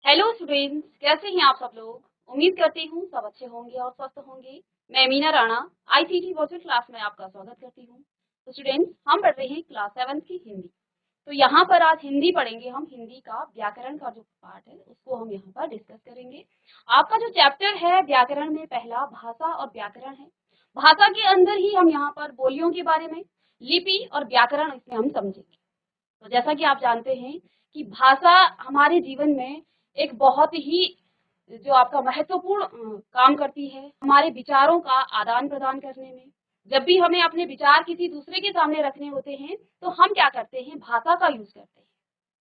Hello students, कैसे हैं आप सब लोग। उम्मीद करती हूँ सब अच्छे होंगे और स्वस्थ होंगे। मैं Meena Rana ICT virtual class में आपका स्वागत करती हूँ। तो स्टूडेंट्स, हम पढ़ रहे हैं क्लास 7 की हिंदी। तो यहाँ पर आज हिंदी पढ़ेंगे। हम हिंदी का व्याकरण का जो पार्ट है उसको हम यहाँ पर डिस्कस करेंगे। आपका जो चैप्टर है व्याकरण में पहला भाषा और व्याकरण है। भाषा के अंदर ही हम यहाँ पर बोलियों के बारे में, लिपि और व्याकरण इसमें हम समझेंगे। तो जैसा कि आप जानते हैं कि भाषा हमारे जीवन में एक बहुत ही जो आपका महत्वपूर्ण काम करती है हमारे विचारों का आदान प्रदान करने में। जब भी हमें अपने विचार किसी दूसरे के सामने रखने होते हैं तो हम क्या करते हैं, भाषा का यूज करते हैं।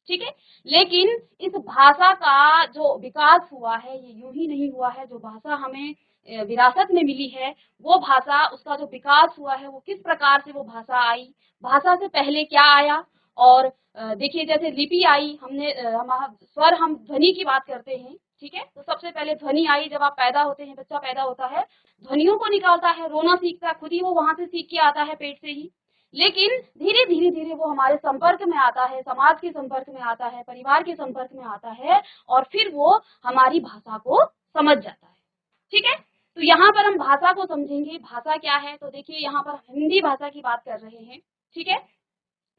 ठीक है, लेकिन इस भाषा का जो विकास हुआ है ये यूं ही नहीं हुआ है। जो भाषा हमें विरासत में मिली है, वो भाषा, उसका जो विकास हुआ है वो किस प्रकार से वो भाषा आई, भाषा से पहले क्या आया। और देखिए, जैसे लिपि आई, हमने हमारा स्वर, हम ध्वनि की बात करते हैं। ठीक है, तो सबसे पहले ध्वनि आई। जब आप पैदा होते हैं, बच्चा पैदा होता है, ध्वनियों को निकालता है, रोना सीखता है, खुद ही वो वहां से सीख के आता है पेट से ही। लेकिन धीरे धीरे धीरे वो हमारे संपर्क में आता है, समाज के संपर्क में आता है, परिवार के संपर्क में आता है, और फिर वो हमारी भाषा को समझ जाता है। ठीक है, तो यहाँ पर हम भाषा को समझेंगे। भाषा क्या है, तो देखिए यहाँ पर हिंदी भाषा की बात कर रहे हैं। ठीक है,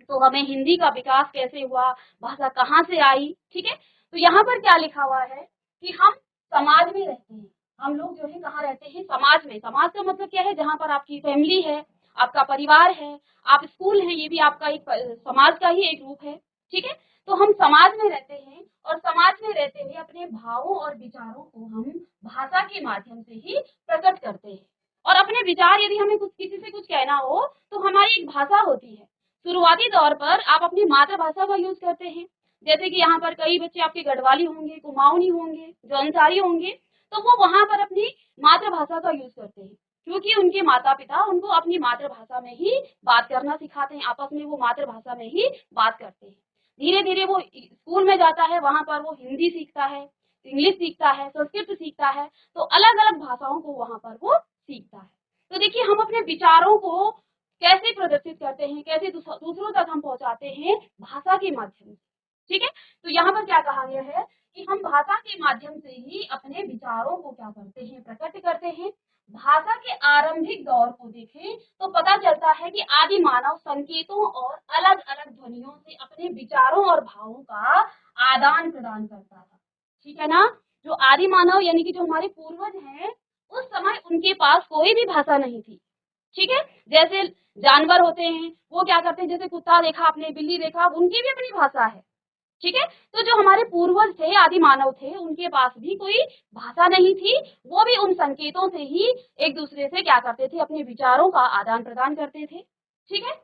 तो हमें हिंदी का विकास कैसे हुआ, भाषा कहाँ से आई। ठीक है, तो यहाँ पर क्या लिखा हुआ है कि हम समाज में रहते हैं। हम लोग जो है कहाँ रहते हैं, समाज में। समाज का मतलब क्या है, जहाँ पर आपकी फैमिली है, आपका परिवार है, आप स्कूल हैं, ये भी आपका एक समाज का ही एक रूप है। ठीक है, तो हम समाज में रहते हैं, और समाज में रहते हुए अपने भावों और विचारों को हम भाषा के माध्यम से ही प्रकट करते हैं। और अपने विचार, यदि हमें कुछ किसी से कुछ कहना हो तो हमारी एक भाषा होती है। शुरुआती तौर पर आप अपनी मातृभाषा का यूज करते हैं। जैसे कि यहाँ पर कई बच्चे आपके गढ़वाली होंगे, कुमाऊनी होंगे, जौनसारी होंगे, तो वो वहां पर अपनी मातृभाषा का यूज करते हैं, क्योंकि उनके माता पिता उनको अपनी मातृभाषा में ही बात करना सिखाते हैं। आपस में वो मातृभाषा में ही बात करते हैं। धीरे धीरे वो स्कूल में जाता है, वहां पर वो हिंदी सीखता है, इंग्लिश सीखता है, संस्कृत सीखता है, तो अलग अलग भाषाओं को वहां पर वो सीखता है। तो देखिए, हम अपने विचारों को कैसे प्रदर्शित करते हैं, कैसे दूसरों तक हम पहुंचाते हैं, भाषा के माध्यम से। ठीक है, तो यहाँ पर क्या कहा गया है कि हम भाषा के माध्यम से ही अपने विचारों को क्या करते हैं, प्रकट करते हैं। भाषा के आरंभिक दौर को देखें तो पता चलता है कि आदि मानव संकेतों और अलग अलग ध्वनियों से अपने विचारों और भावों का आदान प्रदान करता था। ठीक है ना, जो आदि मानव यानी कि जो हमारे पूर्वज हैं, उस समय उनके पास कोई भी भाषा नहीं थी। ठीक है, जैसे जानवर होते हैं, वो क्या करते हैं, जैसे कुत्ता देखा आपने, बिल्ली देखा, उनकी भी अपनी भाषा है। ठीक है, तो जो हमारे पूर्वज थे, आदि मानव थे, उनके पास भी कोई भाषा नहीं थी। वो भी उन संकेतों से ही एक दूसरे से क्या करते थे, अपने विचारों का आदान प्रदान करते थे। ठीक है,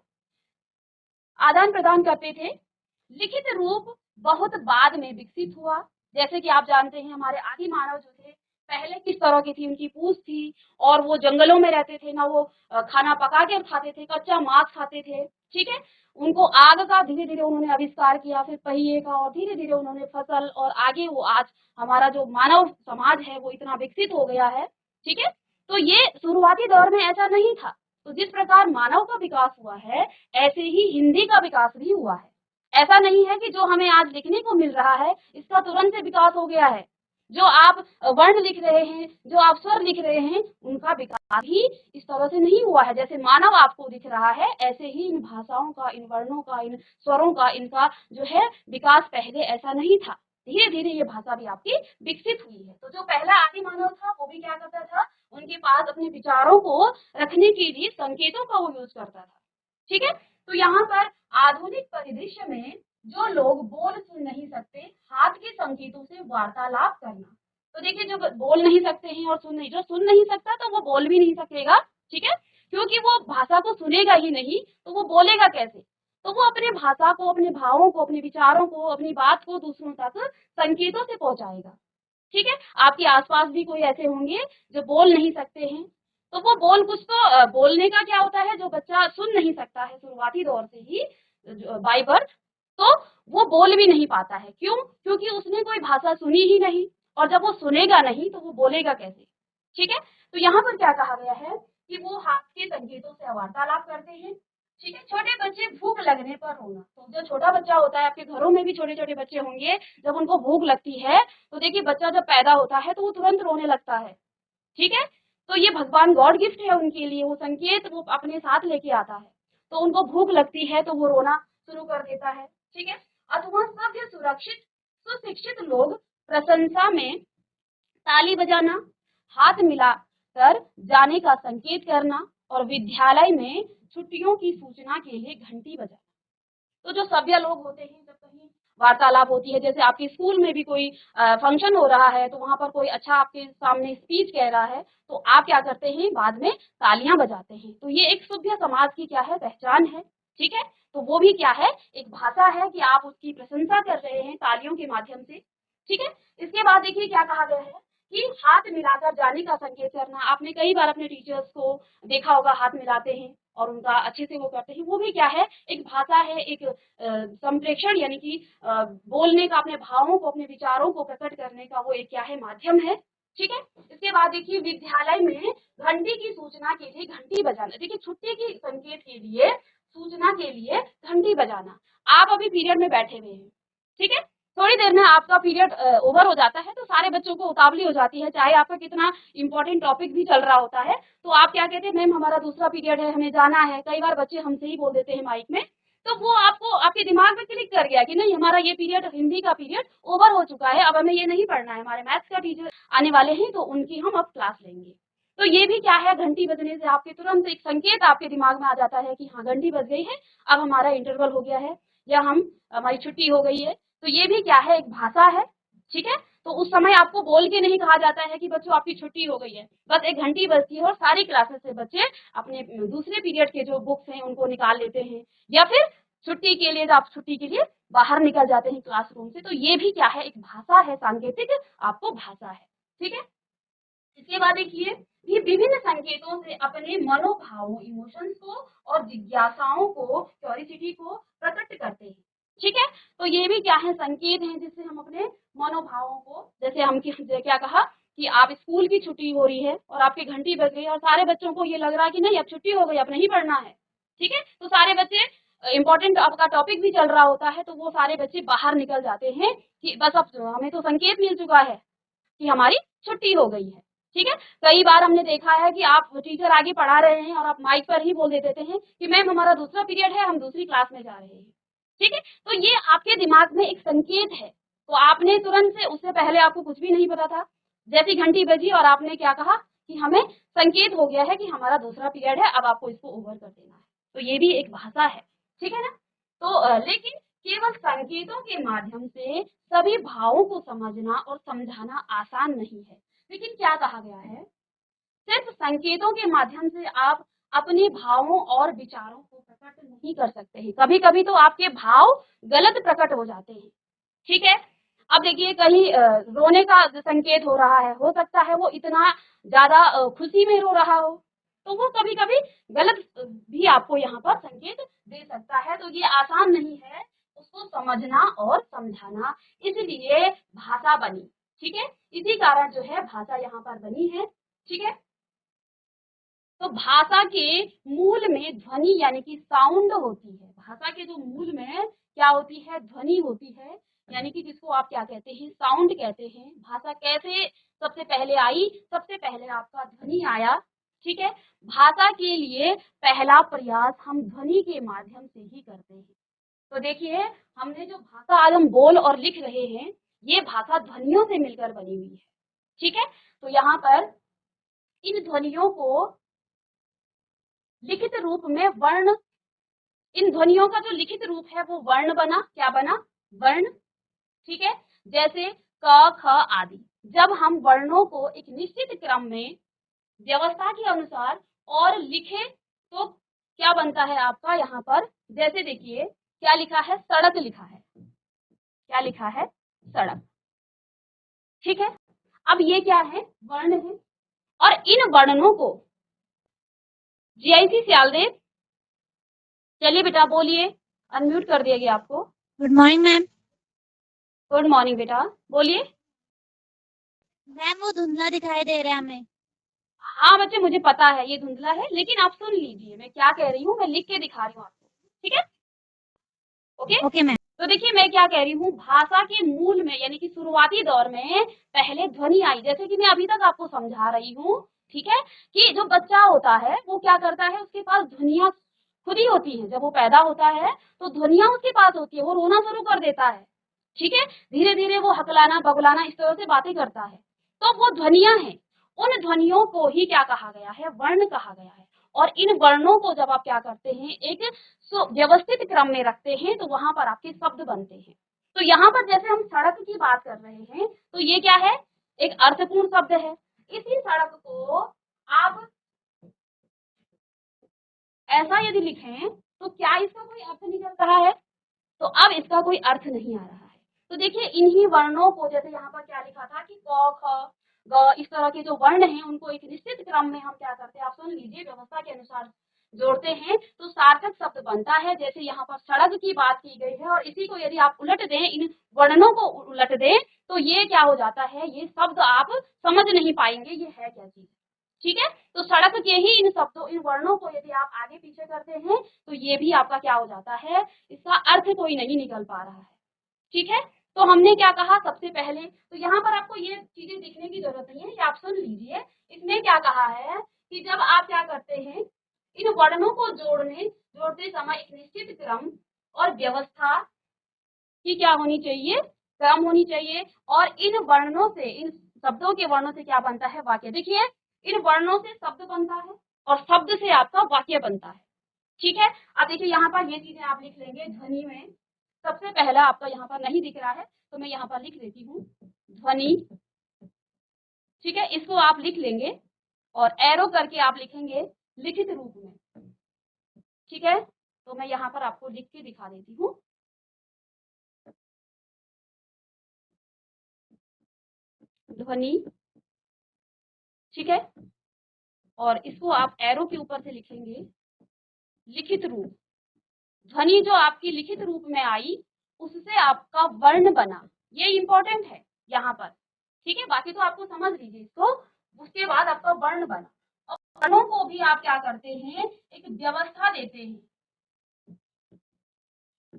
आदान प्रदान करते थे। लिखित रूप बहुत बाद में विकसित हुआ। जैसे कि आप जानते हैं, हमारे आदि मानव जो थे पहले किस तरह की थी, उनकी पूंछ थी, और वो जंगलों में रहते थे ना, वो खाना पका के खाते थे, कच्चा मांस खाते थे। ठीक है, उनको आग का धीरे धीरे उन्होंने आविष्कार किया, फिर पहिए का, और धीरे धीरे उन्होंने फसल, और आगे वो आज हमारा जो मानव समाज है वो इतना विकसित हो गया है। ठीक है, तो ये शुरुआती दौर में ऐसा नहीं था। तो जिस प्रकार मानव का विकास हुआ है, ऐसे ही हिंदी का विकास भी हुआ है। ऐसा नहीं है कि जो हमें आज लिखने को मिल रहा है इसका तुरंत से विकास हो गया है। जो आप वर्ण लिख रहे हैं, जो आप स्वर लिख रहे हैं, उनका विकास ही इस तरह से नहीं हुआ है। जैसे मानव आपको दिख रहा है, ऐसे ही इन भाषाओं का, इन वर्णों का, इन स्वरों का, इनका जो है विकास पहले ऐसा नहीं था। धीरे धीरे ये भाषा भी आपकी विकसित हुई है। तो जो पहला आदि मानव था वो भी क्या करता था, उनके पास अपने विचारों को रखने के लिए संकेतों का वो यूज करता था। ठीक है, तो यहाँ पर आधुनिक परिदृश्य में जो लोग बोल सुन नहीं सकते, हाथ के संकेतों से वार्तालाप करना। तो देखिए, जो बोल नहीं सकते हैं और जो सुन नहीं सकता, तो वो बोल भी नहीं सकेगा। ठीक है, क्योंकि वो भाषा को सुनेगा ही नहीं, तो वो बोलेगा कैसे। तो वो अपने भाषा को, अपने भावों को, अपने विचारों को, अपनी बात को दूसरों तक संकेतों से पहुंचाएगा। ठीक है, आपके आसपास भी कोई ऐसे होंगे जो बोल नहीं सकते हैं, तो वो बोल कुछ तो बोलने का क्या होता है, जो बच्चा सुन नहीं सकता है शुरुआती दौर से ही बाय बर्थ, तो वो बोल भी नहीं पाता है। क्यों, क्योंकि उसने कोई भाषा सुनी ही नहीं, और जब वो सुनेगा नहीं तो वो बोलेगा कैसे। ठीक है, तो यहाँ पर क्या कहा गया है कि वो हाथ के संकेतों से वार्तालाप करते हैं। ठीक है। छोटे बच्चे भूख लगने पर रोना, तो जो छोटा बच्चा होता है, आपके घरों में भी छोटे छोटे बच्चे होंगे, जब उनको भूख लगती है तो देखिए बच्चा जब पैदा होता है तो वो तुरंत रोने लगता है। ठीक है। तो ये भगवान गॉड गिफ्ट है उनके लिए, वो संकेत वो अपने साथ लेके आता है। तो उनको भूख लगती है तो वो रोना शुरू कर देता है। ठीक है। अथवा सभ्य सुरक्षित सुशिक्षित लोग प्रशंसा में ताली बजाना, हाथ मिलाकर जाने का संकेत करना और विद्यालय में छुट्टियों की सूचना के लिए घंटी बजाना। तो जो सभ्य लोग होते हैं, जब कहीं वार्तालाप होती है, जैसे आपके स्कूल में भी कोई फंक्शन हो रहा है, तो वहां पर कोई अच्छा आपके सामने स्पीच कह रहा है, तो आप क्या करते हैं, बाद में तालियां बजाते हैं। तो ये एक सभ्य समाज की क्या है, पहचान है। ठीक है। तो वो भी क्या है, एक भाषा है कि आप उसकी प्रशंसा कर रहे हैं तालियों के माध्यम से। ठीक है। इसके बाद देखिए क्या कहा गया है कि हाथ मिलाकर जाने का संकेत करना। आपने कई बार अपने टीचर्स को देखा होगा, हाथ मिलाते हैं और उनका अच्छे से वो करते हैं। वो भी क्या है, एक भाषा है, एक संप्रेषण यानी कि बोलने का, अपने भावों को, अपने विचारों को प्रकट करने का वो एक क्या है, माध्यम है। ठीक है। इसके बाद देखिए विद्यालय में घंटी की सूचना के लिए घंटी बजाना। देखिए छुट्टी की संकेत के लिए, सूचना के लिए घंटी बजाना। आप अभी पीरियड में बैठे हुए हैं, ठीक है, थोड़ी देर में आपका पीरियड ओवर हो जाता है, तो सारे बच्चों को उतावली हो जाती है, चाहे आपका कितना इंपॉर्टेंट टॉपिक भी चल रहा होता है, तो आप क्या कहते हैं, मैम हमारा दूसरा पीरियड है, हमें जाना है। कई बार बच्चे हमसे ही बोल देते हैं माइक में, तो वो आपको आपके दिमाग में क्लिक कर गया कि नहीं, हमारा ये पीरियड, हिंदी का पीरियड ओवर हो चुका है, अब हमें ये नहीं पढ़ना है, हमारे मैथ्स का टीचर आने वाले हैं, तो उनकी हम अब क्लास लेंगे। तो ये भी क्या है, घंटी बजने से आपके तुरंत एक संकेत आपके दिमाग में आ जाता है कि हाँ घंटी बज गई है, अब हमारा इंटरवल हो गया है, या हमारी छुट्टी हो गई है। तो ये भी क्या है, एक भाषा है। ठीक है। तो उस समय आपको बोल के नहीं कहा जाता है कि बच्चों आपकी छुट्टी हो गई है, बस एक घंटी बजती है और सारी क्लासेस से बच्चे अपने दूसरे पीरियड के जो बुक्स हैं उनको निकाल लेते हैं, या फिर छुट्टी के लिए, आप छुट्टी के लिए बाहर निकल जाते हैं क्लासरूम से। तो ये भी क्या है, एक भाषा है, सांकेतिक आपको भाषा है। ठीक है। इसके बाद देखिए, ये विभिन्न संकेतों से अपने मनोभावों, इमोशंस को और जिज्ञासाओं को, क्यूरियोसिटी को प्रकट करते हैं। ठीक है। तो ये भी क्या है, संकेत हैं जिससे हम अपने मनोभावों को, जैसे हम क्या कहा कि आप स्कूल की छुट्टी हो रही है और आपकी घंटी बज गई और सारे बच्चों को ये लग रहा है कि नहीं अब छुट्टी हो गई, अब नहीं पढ़ना है। ठीक है। तो सारे बच्चे, इंपॉर्टेंट आपका टॉपिक भी चल रहा होता है, तो वो सारे बच्चे बाहर निकल जाते हैं कि बस अब हमें तो संकेत मिल चुका है कि हमारी छुट्टी हो गई है। ठीक है। कई बार हमने देखा है कि आप टीचर आगे पढ़ा रहे हैं और आप माइक पर ही बोल देते हैं कि मैम हमारा दूसरा पीरियड है, हम दूसरी क्लास में जा रहे हैं। ठीक है। तो ये आपके दिमाग में एक संकेत है, तो आपने तुरंत से, उससे पहले आपको कुछ भी नहीं पता था, जैसी घंटी बजी और आपने क्या कहा कि हमें संकेत हो गया है कि हमारा दूसरा पीरियड है, अब आपको इसको ओवर कर देना है। तो ये भी एक भाषा है। ठीक है ना। तो लेकिन केवल संकेतों के माध्यम से सभी भावों को समझना और समझाना आसान नहीं है। लेकिन क्या कहा गया है, सिर्फ संकेतों के माध्यम से आप अपने भावों और विचारों को प्रकट नहीं कर सकते हैं। कभी कभी तो आपके भाव गलत प्रकट हो जाते हैं। ठीक है। अब देखिए कहीं रोने का संकेत हो रहा है, हो सकता है वो इतना ज्यादा खुशी में रो रहा हो, तो वो कभी कभी गलत भी आपको यहाँ पर संकेत दे सकता है। तो ये आसान नहीं है उसको समझना और समझाना, इसलिए भाषा बनी। ठीक है। इसी कारण जो है भाषा यहाँ पर बनी है। ठीक है। तो भाषा के मूल में ध्वनि यानी कि साउंड होती है। भाषा के जो मूल में क्या होती है, ध्वनि होती है, यानी कि जिसको आप क्या कहते हैं, साउंड कहते हैं। भाषा कैसे सबसे पहले आई, सबसे पहले आपका ध्वनि आया। ठीक है। भाषा के लिए पहला प्रयास हम ध्वनि के माध्यम से ही करते हैं। तो देखिए, हमने जो भाषा आज हम बोल और लिख रहे हैं, ये भाषा ध्वनियों से मिलकर बनी हुई है। ठीक है। तो यहाँ पर इन ध्वनियों को लिखित रूप में वर्ण, इन ध्वनियों का जो लिखित रूप है वो वर्ण बना, क्या बना, वर्ण। ठीक है। जैसे क, ख आदि। जब हम वर्णों को एक निश्चित क्रम में व्यवस्था के अनुसार और लिखे तो क्या बनता है आपका यहाँ पर, जैसे देखिए क्या लिखा है, सड़क लिखा है, क्या लिखा है, सड़क। ठीक है। अब ये क्या है, वर्ण है, और इन वर्णों को जीआईसी सियालदेव, चलिए बेटा बोलिए, अनम्यूट कर दिया गया आपको। Good morning ma'am. Good morning बेटा, बोलिए। मैम वो धुंधला दिखाई दे रहा है हमें। हाँ बच्चे मुझे पता है ये धुंधला है, लेकिन आप सुन लीजिए मैं क्या कह रही हूँ, मैं लिख के दिखा रही हूँ आपको, ठीक है? Okay okay ma'am. तो देखिए मैं क्या कह रही हूँ, भाषा के मूल में यानी कि शुरुआती दौर में पहले ध्वनि आई, जैसे कि मैं अभी तक आपको समझा रही हूँ, ठीक है? कि जो बच्चा होता है वो क्या करता है, उसके पास ध्वनियाँ खुद ही होती हैं। जब वो पैदा होता है तो ध्वनियाँ उसके पास होती है, वो रोना शुरू कर देता है, ठीक है? धीरे धीरे वो हकलाना बगलाना इस तरह से बातें करता है, तो वो ध्वनियाँ हैं। उन ध्वनियों को ही क्या कहा गया है, वर्ण कहा गया है। और इन वर्णों को जब आप क्या करते हैं, एक व्यवस्थित क्रम में रखते हैं, तो वहां पर आपके शब्द बनते हैं। तो यहाँ पर जैसे हम सड़क की बात कर रहे हैं, तो ये क्या है, एक अर्थपूर्ण शब्द है। इसी सड़क को आप ऐसा यदि लिखें तो क्या इसका कोई अर्थ निकल रहा है? तो अब इसका कोई अर्थ नहीं आ रहा है। तो देखिए इन्हीं वर्णों को, जैसे यहाँ पर क्या लिखा था कि क ख ग, इस तरह के जो वर्ण हैं उनको एक निश्चित क्रम में हम क्या करते हैं, आप सुन लीजिए, व्यवस्था के अनुसार जोड़ते हैं तो सार्थक शब्द बनता है। जैसे यहाँ पर सड़क की बात की गई है, और इसी को यदि आप उलट दें, इन वर्णों को उलट दें, तो ये क्या हो जाता है, ये शब्द आप समझ नहीं पाएंगे ये है क्या चीज, ठीक है? तो सड़क के ही इन शब्दों, इन वर्णों को यदि आप आगे पीछे करते हैं तो ये भी आपका क्या हो जाता है, इसका अर्थ कोई नहीं निकल पा रहा है, ठीक है? तो हमने क्या कहा सबसे पहले, तो यहाँ पर आपको ये चीजें दिखने की जरूरत नहीं है, ये आप सुन लीजिए। इसमें क्या कहा है कि जब आप क्या करते हैं, इन वर्णों को जोड़ते समय एक निश्चित क्रम और व्यवस्था की क्या होनी चाहिए, क्रम होनी चाहिए। और इन वर्णों से, इन शब्दों के वर्णों से क्या बनता है, वाक्य। देखिए इन वर्णों से शब्द बनता है और शब्द से आपका वाक्य बनता है, ठीक है? अब देखिए यहाँ पर ये चीजें आप लिख लेंगे ध्वनि में। सबसे पहला आपका यहाँ पर नहीं दिख रहा है तो मैं यहाँ पर लिख लेती हूँ ध्वनि, ठीक है? इसको आप लिख लेंगे और एरो करके आप लिखेंगे लिखित रूप में, ठीक है? तो मैं यहाँ पर आपको लिख के दिखा देती हूँ, ध्वनि, ठीक है? और इसको आप एरो के ऊपर से लिखेंगे लिखित रूप। ध्वनि जो आपकी लिखित रूप में आई, उससे आपका वर्ण बना, ये इंपॉर्टेंट है यहाँ पर, ठीक है? बाकी तो आपको समझ लीजिए इसको। उसके बाद आपका वर्ण बना, और वर्णों को भी आप क्या करते हैं, एक व्यवस्था देते हैं,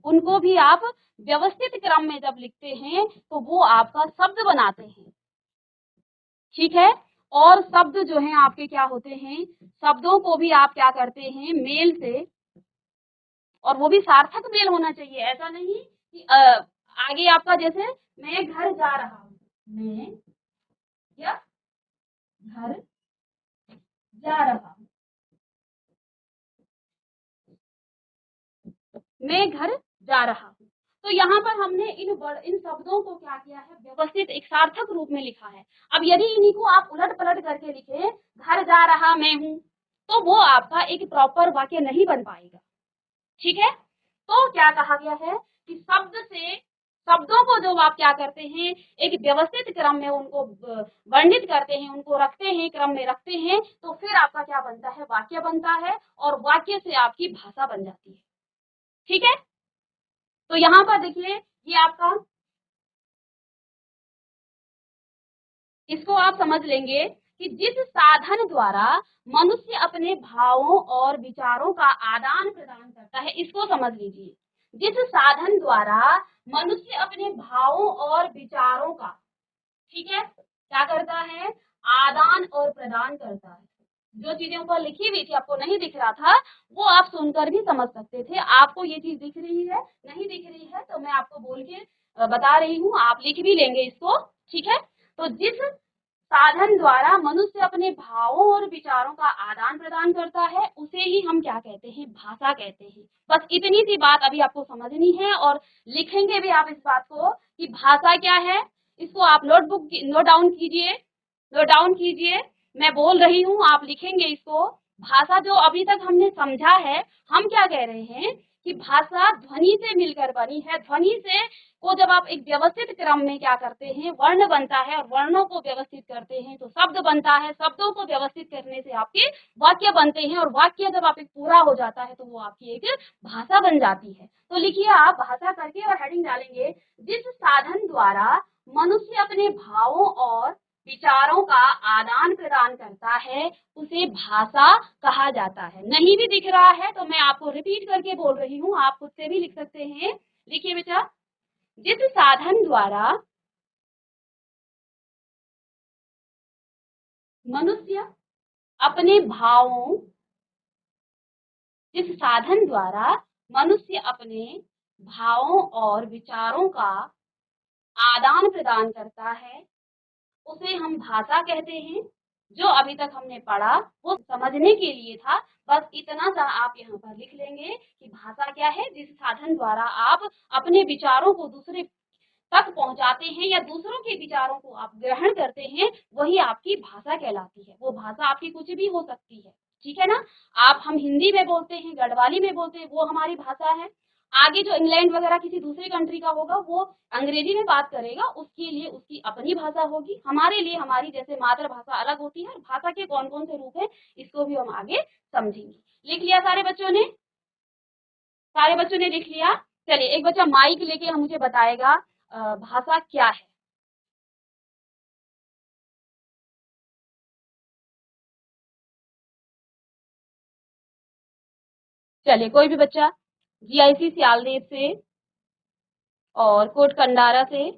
उनको भी आप व्यवस्थित क्रम में जब लिखते हैं तो वो आपका शब्द बनाते हैं, ठीक है? और शब्द जो हैं आपके क्या होते हैं, शब्दों को भी आप क्या करते हैं, मेल से, और वो भी सार्थक मेल होना चाहिए। ऐसा नहीं कि आगे आपका जैसे मैं घर जा रहा हूँ, मैं या घर जा रहा हूँ, मैं घर जा रहा हूँ। तो यहाँ पर हमने इन शब्दों को क्या किया है, व्यवस्थित एक सार्थक रूप में लिखा है। अब यदि इन्हीं को आप उलट पलट करके लिखे, घर जा रहा मैं हूँ, तो वो आपका एक प्रॉपर वाक्य नहीं बन पाएगा, ठीक है? तो क्या कहा गया है कि शब्द से, शब्दों को जो आप क्या करते हैं, एक व्यवस्थित क्रम में उनको वर्णित करते हैं, उनको रखते हैं, क्रम में रखते हैं, तो फिर आपका क्या बनता है, वाक्य बनता है, और वाक्य से आपकी भाषा बन जाती है, ठीक है? तो यहाँ पर देखिए ये आपका, इसको आप समझ लेंगे कि जिस साधन द्वारा मनुष्य अपने भावों और विचारों का आदान प्रदान करता है, इसको समझ लीजिए। जिस साधन द्वारा मनुष्य अपने भावों और विचारों का, ठीक है, क्या करता है, आदान और प्रदान करता है। जो चीजें ऊपर लिखी हुई थी आपको नहीं दिख रहा था, वो आप सुनकर भी समझ सकते थे। आपको ये चीज दिख रही है, नहीं दिख रही है तो मैं आपको बोल के बता रही हूँ, आप लिख भी लेंगे इसको, ठीक है? तो जिस साधन द्वारा मनुष्य अपने भावों और विचारों का आदान प्रदान करता है, उसे ही हम क्या कहते हैं, भाषा कहते हैं। बस इतनी सी बात अभी आपको समझनी है, और लिखेंगे भी आप इस बात को कि भाषा क्या है। इसको आप नोट डाउन कीजिए, नोट डाउन कीजिए, मैं बोल रही हूँ, आप लिखेंगे इसको। भाषा जो अभी तक हमने समझा है, हम क्या कह रहे हैं कि भाषा ध्वनि से मिलकर बनी है। ध्वनि से को जब आप एक व्यवस्थित क्रम में क्या करते हैं, वर्ण बनता है, और वर्णों को व्यवस्थित करते हैं तो शब्द बनता है, शब्दों को व्यवस्थित करने से आपके वाक्य बनते हैं, और वाक्य जब आप एक पूरा हो जाता है तो वो आपकी एक भाषा बन जाती है। तो लिखिए आप भाषा करके और हेडिंग डालेंगे, जिस साधन द्वारा मनुष्य अपने भावों और विचारों का आदान प्रदान करता है उसे भाषा कहा जाता है। नहीं भी दिख रहा है तो मैं आपको रिपीट करके बोल रही हूँ, आप खुद से भी लिख सकते हैं। लिखिए बेटा, जिस साधन द्वारा मनुष्य अपने भावों जिस साधन द्वारा मनुष्य अपने भावों और विचारों का आदान प्रदान करता है उसे हम भाषा कहते हैं। जो अभी तक हमने पढ़ा वो समझने के लिए था, बस इतना सा आप यहाँ पर लिख लेंगे कि भाषा क्या है। जिस साधन द्वारा आप अपने विचारों को दूसरे तक पहुंचाते हैं या दूसरों के विचारों को आप ग्रहण करते हैं, वही आपकी भाषा कहलाती है। वो भाषा आपकी कुछ भी हो सकती है, ठीक है ना। हम हिंदी में बोलते हैं, गढ़वाली में बोलते हैं, वो हमारी भाषा है। आगे जो इंग्लैंड वगैरह किसी दूसरे कंट्री का होगा वो अंग्रेजी में बात करेगा, उसके लिए उसकी अपनी भाषा होगी। हमारे लिए हमारी जैसे मातृभाषा अलग होती है। भाषा के कौन कौन से रूप है इसको भी हम आगे समझेंगे। लिख लिया सारे बच्चों ने? सारे बच्चों ने लिख लिया? चलिए, एक बच्चा माइक लेके हम मुझे बताएगा भाषा क्या है। चलिए, कोई भी बच्चा जीआईसी सियालदेव से और कोट कंडारा से,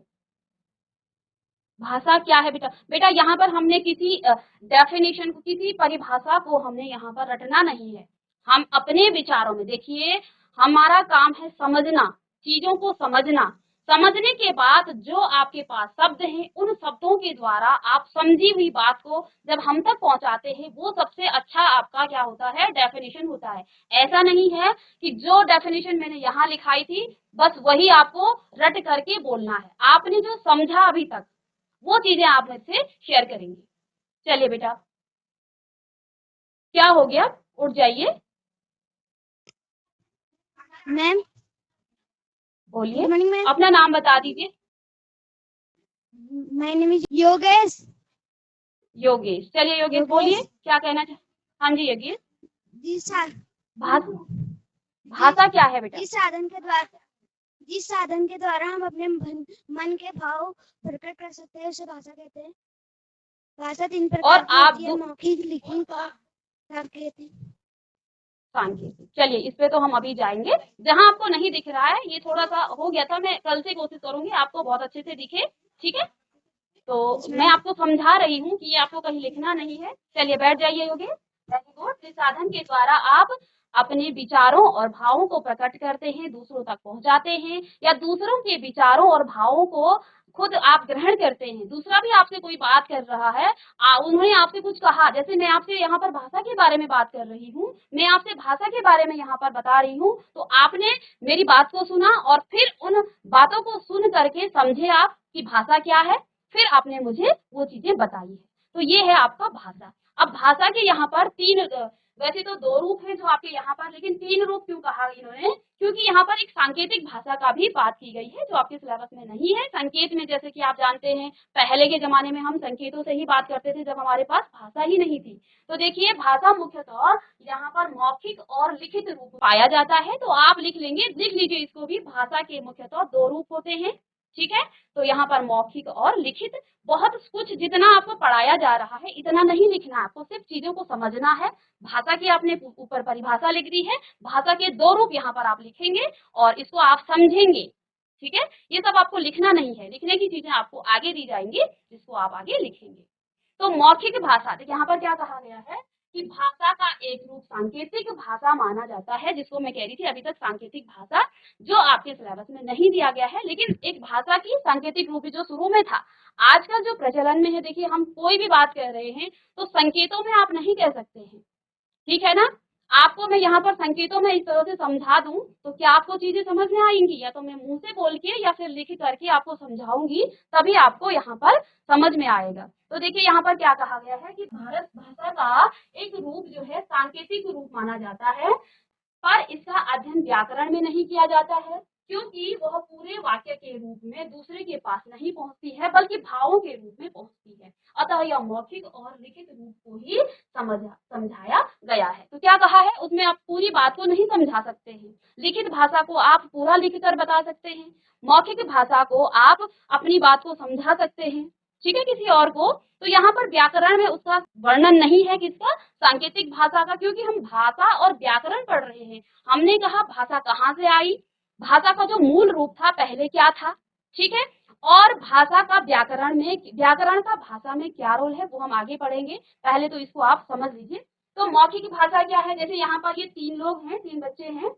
भाषा क्या है बेटा? बेटा यहाँ पर हमने किसी डेफिनेशन को, किसी परिभाषा को हमने यहाँ पर रटना नहीं है। हम अपने विचारों में, देखिए हमारा काम है समझना, चीजों को समझना। समझने के बाद जो आपके पास शब्द हैं उन शब्दों के द्वारा आप समझी हुई बात को जब हम तक पहुंचाते हैं, वो सबसे अच्छा आपका क्या होता है? डेफिनेशन होता है। ऐसा नहीं है कि जो डेफिनेशन मैंने यहाँ लिखाई थी बस वही आपको रट करके बोलना है। आपने जो समझा अभी तक वो चीजें आप मुझसे शेयर करेंगे। चलिए बेटा, क्या हो गया? उठ जाइए। मैम बोलिए, गुड मॉर्निंग मैम। अपना नाम बता दीजिए। My name is Yogesh. Yogesh. चलिए योगेश बोलिए, क्या कहना चाह? हाँ जी योगेश। भाषा क्या है बेटा? जिस साधन के द्वारा हम अपने मन के भाव प्रकट कर सकते हैं उसे भाषा कहते हैं। भाषा 3 प्रकार की होती है, मौखिक, लिखित और सांकेतिक। चलिए इस पे तो हम अभी जाएंगे। जहां आपको नहीं दिख रहा है, ये थोड़ा सा हो गया था, मैं कल से कोशिश करूंगी आपको बहुत अच्छे से दिखे, ठीक है। तो मैं आपको समझा रही हूँ कि ये आपको कहीं लिखना नहीं है। चलिए बैठ जाइए योगेश। Very good. जिस साधन के द्वारा आप अपने विचारों और भावों को प्रकट करते हैं, दूसरों तक पहुंचाते हैं, या दूसरों के विचारों और भावों को खुद आप ग्रहण करते हैं। दूसरा भी आपसे कोई बात कर रहा है, उन्होंने आपसे कुछ कहा, जैसे मैं आपसे यहाँ पर भाषा के बारे में बात कर रही हूँ, मैं आपसे भाषा के बारे में यहाँ पर बता रही हूँ, तो आपने मेरी बात को सुना और फिर उन बातों को सुन करके समझे आप कि भाषा क्या है, फिर आपने मुझे वो चीजें बताई है। तो ये है आपका भाषा। अब भाषा के यहाँ पर वैसे तो 2 रूप हैं जो आपके यहाँ पर, लेकिन 3 रूप क्यों कहा इन्होंने? क्योंकि यहाँ पर एक सांकेतिक भाषा का भी बात की गई है जो आपके सिलेबस में नहीं है। संकेत में जैसे कि आप जानते हैं पहले के जमाने में हम संकेतों से ही बात करते थे जब हमारे पास भाषा ही नहीं थी। तो देखिए भाषा मुख्यतः यहाँ पर मौखिक और लिखित रूप पाया जाता है। तो आप लिख लेंगे, लिख लीजिए इसको भी, भाषा के मुख्यतः 2 रूप होते हैं, ठीक है। तो यहाँ पर मौखिक और लिखित। बहुत कुछ जितना आपको पढ़ाया जा रहा है इतना नहीं लिखना है, आपको सिर्फ चीजों को समझना है। भाषा की आपने ऊपर परिभाषा लिख दी है, भाषा के 2 रूप यहाँ पर आप लिखेंगे और इसको आप समझेंगे, ठीक है। ये सब आपको लिखना नहीं है, लिखने की चीजें आपको आगे दी जाएंगी जिसको आप आगे लिखेंगे। तो मौखिक भाषा, देखिए यहाँ पर क्या कहा गया है कि भाषा का एक रूप सांकेतिक भाषा माना जाता है, जिसको मैं कह रही थी अभी तक सांकेतिक भाषा, जो आपके सिलेबस में नहीं दिया गया है, लेकिन एक भाषा की सांकेतिक रूप जो शुरू में था। आजकल जो प्रचलन में है, देखिए हम कोई भी बात कर रहे हैं तो संकेतों में आप नहीं कह सकते हैं, ठीक है ना। आपको मैं यहाँ पर संकेतों में इस तरह से समझा दूं तो क्या आपको चीजें समझ में आएंगी? या तो मैं मुंह से बोल के या फिर लिख करके आपको समझाऊंगी, तभी आपको यहाँ पर समझ में आएगा। तो देखिए यहाँ पर क्या कहा गया है कि भारत भाषा का एक रूप जो है सांकेतिक रूप माना जाता है, पर इसका अध्ययन व्याकरण में नहीं किया जाता है, क्योंकि वह पूरे वाक्य के रूप में दूसरे के पास नहीं पहुंचती है, बल्कि भावों के रूप में पहुंचती है। अतः यह मौखिक और लिखित रूप को ही समझाया गया है। तो क्या कहा है उसमें? आप पूरी बात को नहीं समझा सकते हैं। लिखित भाषा को आप पूरा लिख कर बता सकते हैं, मौखिक भाषा को आप अपनी बात को समझा सकते हैं, ठीक है, किसी और को। तो यहाँ पर व्याकरण में उसका वर्णन नहीं है, किसका, सांकेतिक भाषा का, क्योंकि हम भाषा और व्याकरण पढ़ रहे हैं। हमने कहा भाषा कहाँ से आई, भाषा का जो मूल रूप था पहले क्या था, ठीक है, और भाषा का व्याकरण का भाषा में क्या रोल है वो हम आगे पढ़ेंगे। पहले तो इसको आप समझ लीजिए। तो मौखिक भाषा क्या है, जैसे यहाँ पर ये 3 लोग हैं, 3 बच्चे हैं।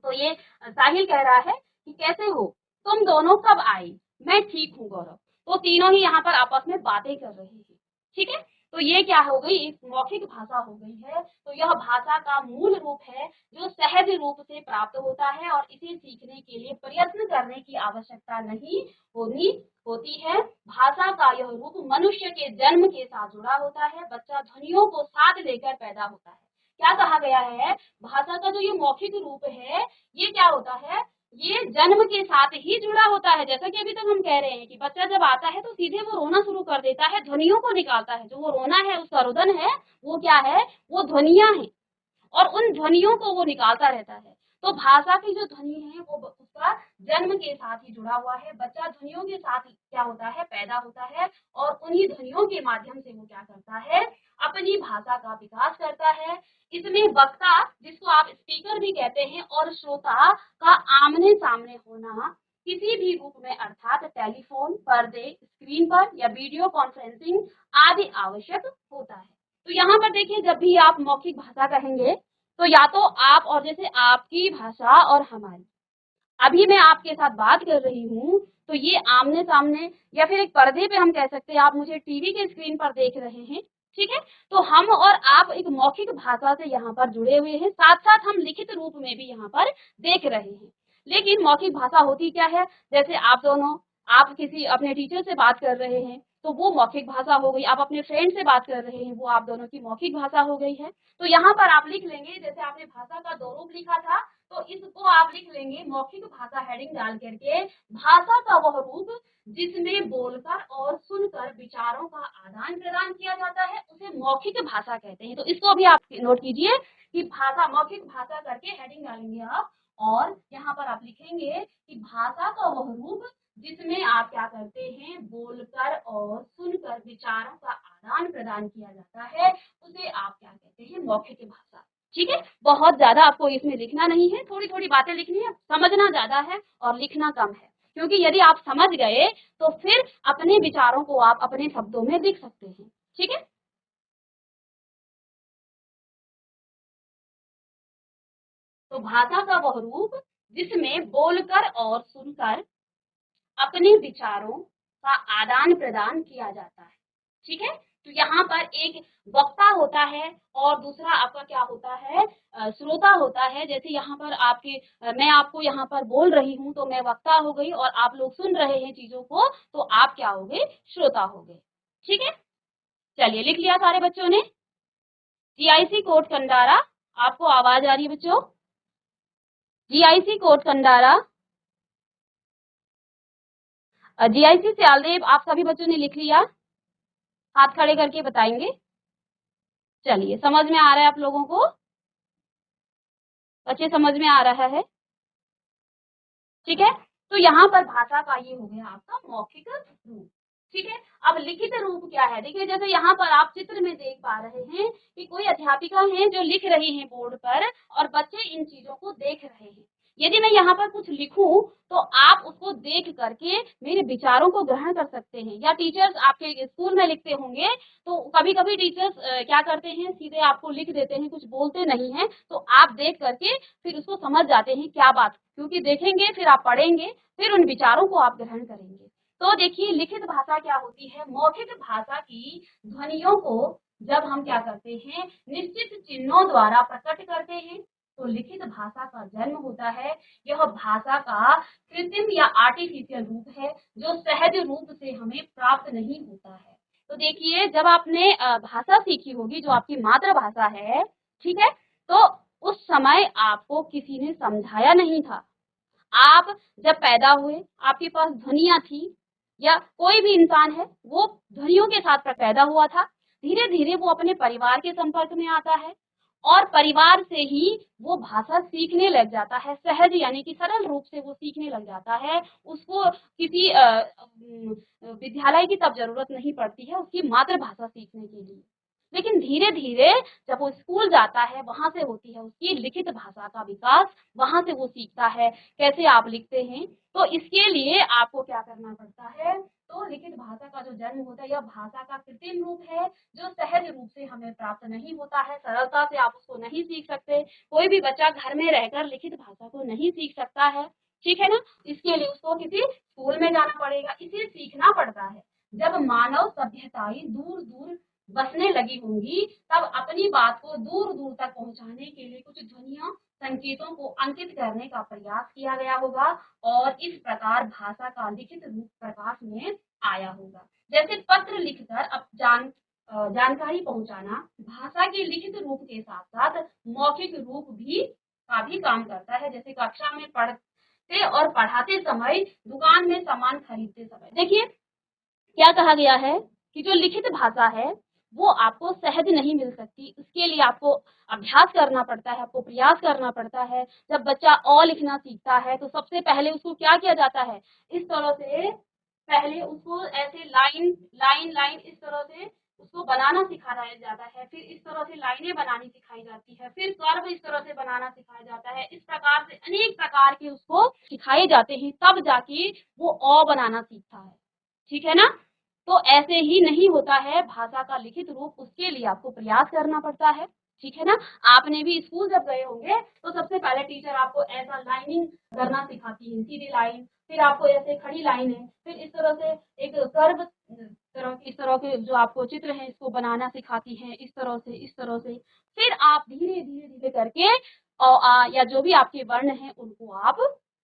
तो ये साहिल कह रहा है कि कैसे हो तुम दोनों, कब आई, मैं ठीक हूँ गौरव। तो तीनों ही यहाँ पर आपस में बातें कर रहे हैं, ठीक है। तो ये क्या हो गई, एक मौखिक भाषा हो गई है। तो यह भाषा का मूल रूप है जो सहज रूप से प्राप्त होता है और इसे सीखने के लिए प्रयत्न करने की आवश्यकता नहीं होती है। भाषा का यह रूप मनुष्य के जन्म के साथ जुड़ा होता है। बच्चा ध्वनियों को साथ लेकर पैदा होता है। क्या कहा गया है, भाषा का जो ये मौखिक रूप है ये क्या होता है, ये जन्म के साथ ही जुड़ा होता है। जैसा कि अभी तक हम कह रहे हैं कि बच्चा जब आता है तो सीधे वो रोना शुरू कर देता है, ध्वनियों को निकालता है। जो वो रोना है, उसका रुदन है, वो क्या है, वो ध्वनियां हैं और उन ध्वनियों को वो निकालता रहता है। तो भाषा की जो ध्वनि है वो उसका जन्म के साथ ही जुड़ा हुआ है। बच्चा ध्वनियों के साथ क्या होता है, पैदा होता है और उन्हीं ध्वनियों के माध्यम से वो क्या करता है, अपनी भाषा का विकास करता है। इसमें वक्ता, जिसको आप स्पीकर भी कहते हैं, और श्रोता का आमने सामने होना किसी भी रूप में, अर्थात टेलीफोन, पर्दे, स्क्रीन पर या वीडियो कॉन्फ्रेंसिंग आदि आवश्यक होता है। तो यहाँ पर देखिए, जब भी आप मौखिक भाषा कहेंगे तो या तो आप, और जैसे आपकी भाषा और हमारी, अभी मैं आपके साथ बात कर रही हूँ तो ये आमने सामने या फिर एक पर्दे पे हम कह सकते हैं, आप मुझे टीवी के स्क्रीन पर देख रहे हैं, ठीक है। तो हम और आप एक मौखिक भाषा से यहाँ पर जुड़े हुए हैं, साथ साथ हम लिखित रूप में भी यहाँ पर देख रहे हैं। लेकिन मौखिक भाषा होती क्या है, जैसे आप दोनों, आप किसी अपने टीचर से बात कर रहे हैं तो वो मौखिक भाषा हो गई। आप अपने फ्रेंड से बात कर रहे हैं, वो आप दोनों की मौखिक भाषा हो गई है। तो यहाँ पर आप लिख लेंगे, जैसे आपने भाषा का 2 रूप लिखा था, तो इसको आप लिख लेंगे मौखिक भाषा हेडिंग डाल करके, भाषा का वह रूप जिसमें बोलकर और सुनकर विचारों का आदान प्रदान किया जाता है, उसे मौखिक भाषा कहते हैं। तो इसको भी आप नोट कीजिए कि भाषा, मौखिक भाषा करके हेडिंग डालेंगे आप, और यहाँ पर आप लिखेंगे कि भाषा का वह रूप जिसमें आप क्या करते हैं, बोलकर और सुनकर विचारों का आदान प्रदान किया जाता है, उसे आप क्या कहते हैं, मौखिक भाषा। ठीक है, बहुत ज्यादा आपको इसमें लिखना नहीं है, थोड़ी थोड़ी बातें लिखनी है, समझना ज्यादा है और लिखना कम है। क्योंकि यदि आप समझ गए तो फिर अपने विचारों को आप अपने शब्दों में लिख सकते हैं। ठीक है, तो भाषा का वह रूप जिसमें बोलकर और सुनकर अपने विचारों का आदान प्रदान किया जाता है। ठीक है, तो यहाँ पर एक वक्ता होता है और दूसरा आपका क्या होता है, श्रोता होता है। जैसे यहाँ पर आपके, मैं आपको यहाँ पर बोल रही हूँ तो मैं वक्ता हो गई, और आप लोग सुन रहे हैं चीजों को तो आप क्या हो गए, श्रोता हो गए। ठीक है, चलिए लिख लिया सारे बच्चों ने। जीआईसी कोट कंडारा, आपको आवाज आ रही है बच्चों, जीआईसी कोट कंडारा, जीआईसी सियालदेव, आप सभी बच्चों ने लिख लिया, हाथ खड़े करके बताएंगे। चलिए, समझ में आ रहा है आप लोगों को, बच्चे समझ में आ रहा है, ठीक है। तो यहाँ पर भाषा का ये हो गया आपका मौखिक रूप। ठीक है, अब लिखित रूप क्या है, देखिए जैसे यहाँ पर आप चित्र में देख पा रहे हैं कि कोई अध्यापिका है जो लिख रही है बोर्ड पर और बच्चे इन चीजों को देख रहे हैं। यदि मैं यहाँ पर कुछ लिखूं तो आप उसको देख करके मेरे विचारों को ग्रहण कर सकते हैं। या टीचर्स आपके स्कूल में लिखते होंगे तो कभी कभी टीचर्स क्या करते हैं, सीधे आपको लिख देते हैं, कुछ बोलते नहीं है, तो आप देख करके फिर उसको समझ जाते हैं क्या बात, क्योंकि देखेंगे फिर आप पढ़ेंगे, फिर उन विचारों को आप ग्रहण करेंगे। तो देखिए लिखित भाषा क्या होती है, मौखिक भाषा की ध्वनियों को जब हम क्या करते हैं, निश्चित चिन्हों द्वारा प्रकट करते हैं तो लिखित भाषा का जन्म होता है। यह भाषा का कृत्रिम या आर्टिफिशियल रूप है जो सहज रूप से हमें प्राप्त नहीं होता है। तो देखिए जब आपने भाषा सीखी होगी जो आपकी मातृभाषा है, ठीक है, तो उस समय आपको किसी ने समझाया नहीं था। आप जब पैदा हुए आपके पास ध्वनियां थी, या कोई भी इंसान है वो ध्वनियों के साथ पैदा हुआ था। धीरे धीरे वो अपने परिवार के संपर्क में आता है और परिवार से ही वो भाषा सीखने लग जाता है, सहज यानी कि सरल रूप से वो सीखने लग जाता है। उसको किसी विद्यालय की तब जरूरत नहीं पड़ती है उसकी मातृभाषा सीखने के लिए, लेकिन धीरे धीरे जब वो स्कूल जाता है वहां से होती है उसकी लिखित भाषा का विकास, वहां से वो सीखता है कैसे आप लिखते हैं। तो इसके लिए आपको क्या करना पड़ता है, तो लिखित भाषा का जो जन्म होता है यह भाषा का कृत्रिम रूप है जो सहज रूप से हमें प्राप्त नहीं होता है, सरलता से आप उसको नहीं सीख सकते। कोई भी बच्चा घर में रहकर लिखित भाषा को नहीं सीख सकता है, ठीक है ना। इसके लिए उसको किसी स्कूल में जाना पड़ेगा, इसे सीखना पड़ता है। जब मानव सभ्यताएं दूर दूर बसने लगी होंगी तब अपनी बात को दूर दूर तक पहुंचाने के लिए कुछ ध्वनियों संकेतों को अंकित करने का प्रयास किया गया होगा और इस प्रकार भाषा का लिखित रूप प्रकाश में आया होगा। जैसे पत्र लिखकर अब जानकारी पहुंचाना भाषा के लिखित रूप के साथ साथ मौखिक रूप भी का भी काम करता है। जैसे कक्षा में पढ़ते और पढ़ाते समय, दुकान में सामान खरीदते समय। देखिए क्या कहा गया है कि जो लिखित भाषा है वो आपको सहज नहीं मिल सकती, उसके लिए आपको अभ्यास करना पड़ता है, आपको प्रयास करना पड़ता है। जब बच्चा अ लिखना सीखता है तो सबसे पहले उसको क्या किया जाता है, इस तरह से पहले उसको ऐसे लाइन लाइन लाइन इस तरह से उसको बनाना सिखाया जाता है, फिर इस तरह से लाइनें बनानी सिखाई जाती है, फिर कर्व इस तरह से बनाना सिखाया जाता है। इस प्रकार से अनेक प्रकार के उसको सिखाए जाते हैं, तब जाके वो अ बनाना सीखता है, ठीक है ना। तो ऐसे ही नहीं होता है भाषा का लिखित रूप, उसके लिए आपको प्रयास करना पड़ता है, ठीक है ना। आपने भी स्कूल जब गए होंगे तो सबसे पहले टीचर आपको ऐसा लाइनिंग करना सिखाती है, सीधी लाइन, फिर आपको ऐसे खड़ी लाइन है, फिर इस तरह से एक कर्व इस तरह के जो आपको चित्र है इसको बनाना सिखाती है, इस तरह से इस तरह से। फिर आप धीरे धीरे धीरे करके या जो भी आपके वर्ण है उनको आप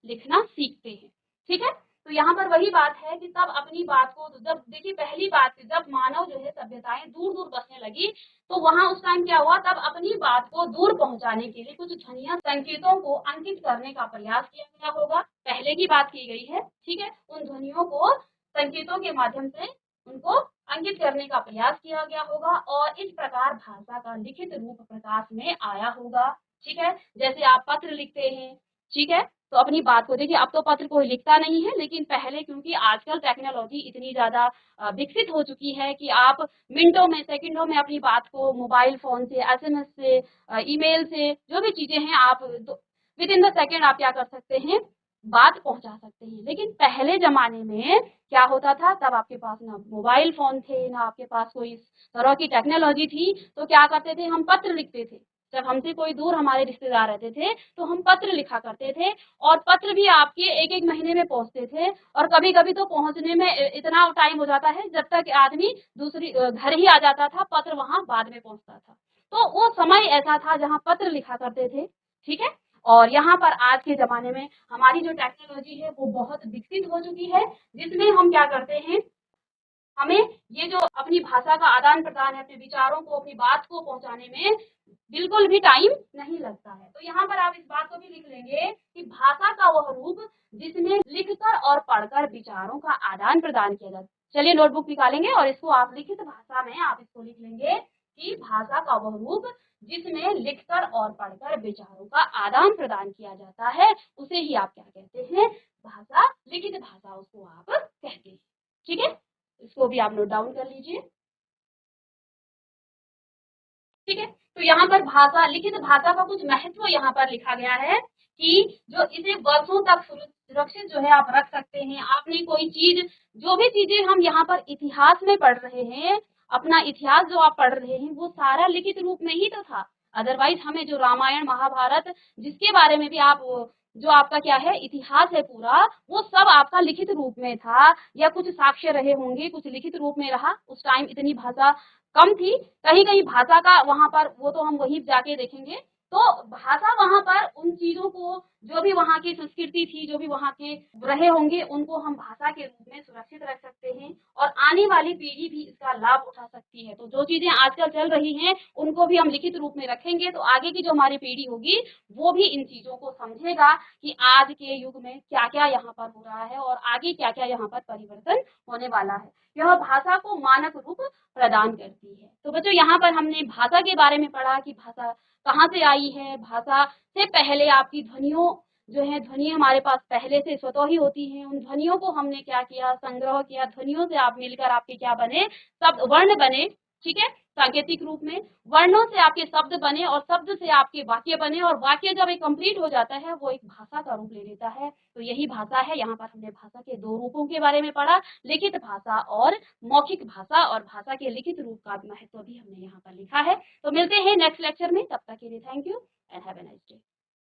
लिखना सीखते हैं, ठीक है। तो यहाँ पर वही बात है कि तब अपनी बात को, जब देखिए पहली बात जब मानव जो है सभ्यताएं दूर दूर बसने लगी तो वहां उस टाइम क्या हुआ, तब अपनी बात को दूर पहुंचाने के लिए कुछ ध्वनियों संकेतों को अंकित करने का प्रयास किया गया होगा। पहले की बात की गई है, ठीक है। उन ध्वनियों को संकेतों के माध्यम से उनको अंकित करने का प्रयास किया गया होगा और इस प्रकार भाषा का लिखित रूप प्रकाश में आया होगा, ठीक है। जैसे आप पत्र लिखते हैं, ठीक है, तो अपनी बात को देखिए, अब तो पत्र कोई लिखता नहीं है, लेकिन पहले क्योंकि आजकल टेक्नोलॉजी इतनी ज्यादा विकसित हो चुकी है कि आप मिनटों में सेकंडों में अपनी बात को मोबाइल फोन से, एसएमएस से, ईमेल से, जो भी चीजें हैं आप विद इन द सेकेंड आप क्या कर सकते हैं, बात पहुंचा सकते हैं। लेकिन पहले जमाने में क्या होता था, तब आपके पास ना मोबाइल फोन थे, ना आपके पास कोई इस तरह की टेक्नोलॉजी थी, तो क्या करते थे, हम पत्र लिखते थे। जब हमसे कोई दूर हमारे रिश्तेदार रहते थे तो हम पत्र लिखा करते थे और पत्र भी आपके एक एक महीने में पहुंचते थे और कभी कभी तो पहुंचने में इतना टाइम हो जाता है जब तक आदमी दूसरी घर ही आ जाता था, पत्र वहां बाद में पहुंचता था। तो वो समय ऐसा था जहाँ पत्र लिखा करते थे, ठीक है। और यहाँ पर आज के जमाने में हमारी जो टेक्नोलॉजी है वो बहुत विकसित हो चुकी है, जिसमें हम क्या करते हैं, हमें ये जो अपनी भाषा का आदान प्रदान है, अपने विचारों को, अपनी बात को पहुंचाने में बिल्कुल भी टाइम नहीं लगता है। तो यहाँ पर आप इस बात को भी लिख लेंगे कि भाषा का वह रूप जिसमें लिखकर और पढ़कर विचारों का आदान प्रदान किया जाता है। चलिए नोटबुक निकालेंगे और इसको आप लिखित भाषा में आप इसको लिख लेंगे कि भाषा का वह रूप जिसमें लिखकर और पढ़कर विचारों का आदान प्रदान किया जाता है, उसे ही आप क्या कहते हैं, भाषा, लिखित भाषा उसको आप कहते हैं, ठीक है। इसको भी आप नोट डाउन कर लीजिए, ठीक है। तो यहाँ पर भाषा, लिखित भाषा का कुछ महत्व यहाँ पर लिखा गया है कि जो इसे वर्षों तक सुरक्षित जो है आप रख सकते हैं। आपने कोई चीज, जो भी चीजें हम यहाँ पर इतिहास में पढ़ रहे हैं, अपना इतिहास जो आप पढ़ रहे हैं वो सारा लिखित रूप में ही तो था। अदरवाइज हमें जो रामायण महाभारत जिसके बारे में भी आप, जो आपका क्या है इतिहास है पूरा, वो सब आपका लिखित रूप में था या कुछ साक्ष्य रहे होंगे, कुछ लिखित रूप में रहा। उस टाइम इतनी भाषा कम थी, कहीं कहीं भाषा का वहां पर, वो तो हम वहीं जाके देखेंगे। तो भाषा वहां पर उन चीजों को, जो भी वहां की संस्कृति थी, जो भी वहां के रहे होंगे, उनको हम भाषा के रूप में सुरक्षित रख सकते हैं और आने वाली पीढ़ी भी इसका लाभ उठा सकती है। तो जो चीजें आजकल चल रही हैं उनको भी हम लिखित रूप में रखेंगे तो आगे की जो हमारी पीढ़ी होगी वो भी इन चीजों को समझेगा कि आज के युग में क्या क्या यहाँ पर हो रहा है और आगे क्या क्या यहाँ पर परिवर्तन होने वाला है। यह भाषा को मानक रूप प्रदान करती है। तो बच्चों यहाँ पर हमने भाषा के बारे में पढ़ा कि भाषा कहाँ से आई है, भाषा से पहले आपकी ध्वनियों जो है ध्वनि हमारे पास पहले से स्वतः ही होती हैं। उन ध्वनियों को हमने क्या किया, संग्रह किया। ध्वनियों से आप मिलकर आपके क्या बने, शब्द, वर्ण बने, ठीक है, सांकेतिक रूप में। वर्णों से आपके शब्द बने और शब्द से आपके वाक्य बने, और वाक्य जब एक कंप्लीट हो जाता है वो एक भाषा का रूप ले लेता है। तो यही भाषा है। यहाँ पर हमने भाषा के दो रूपों के बारे में पढ़ा, लिखित भाषा और मौखिक भाषा, और भाषा के लिखित रूप का महत्व भी हमने यहाँ पर लिखा है। तो मिलते हैं नेक्स्ट लेक्चर में, तब तक के लिए thank you and have a nice day.